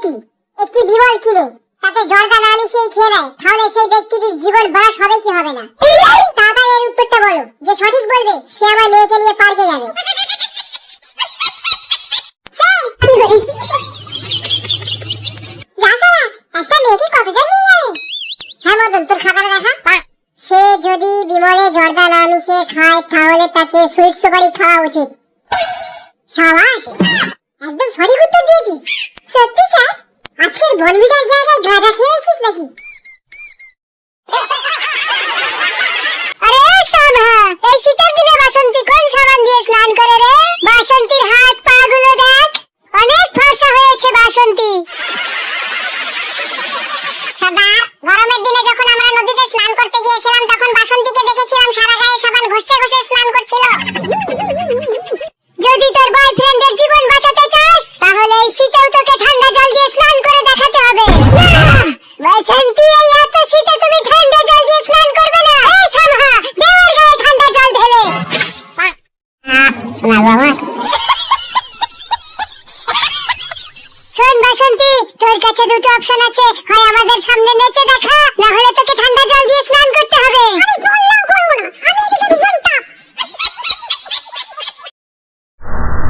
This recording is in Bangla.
ব্যক্তি একটি বিমল কিনে তাতে জর্দা না মিশিয়ে খেয়ে নেয়, তাহলে সেই ব্যক্তিটির জীবন বয়স হবে কি হবে না? তাড়াতাড়ি এর উত্তরটা বলো। যে সঠিক বলবে সে আমার মেয়েকে নিয়ে পার্কে যাবে। একটা মেয়েকে কতজন নিয়ে যাবে? হ্যাঁ মদন, তোর খাতাটা দেখা। সে যদি বিমলে জর্দা না মিশিয়ে খায় তাহলে তাকে সুইট সুপারি খাওয়া উচিত। সাবাস, একদম সঠিক উত্তর দিয়েছিস। সত্যি স্যার? আজকের বনবিটার জায়গায় গাঁজা খেয়েছিস নাকি? আরে সামহা, এই শীতের দিনে বাসন্তী কোন সাবান দিয়ে স্নান করে রে? বাসন্তীর হাত পা গুলো দেখ, অনেক ফর্সা হয়েছে বাসন্তী। সর্দার, গরমের দিনে যখন আমরা নদীতে স্নান করতে গিয়েছিলাম তখন বাসন্তীকে দেখেছিলাম সারা গায়ে সাবান ঘষে ঘষে স্নান করছিল। যদি তোর বয়ফ্রেন্ডের জীবন বাঁচাতে চাস তাহলে এই শীতেও তোকে ঠান্ডা জল দিয়ে স্নান করে দেখাতে হবে। বাসন্তী, এই এত শীতে তুমি ঠান্ডা জল দিয়ে স্নান করবে না? এই সামহা, দেওয়ার গায়ে ঠান্ডা জল ঢেলে। শোনা গো আমার। শোন বাসন্তী, তোর কাছে দুটো অপশন আছে, হয় আমাদের সামনে নেচে দেখা,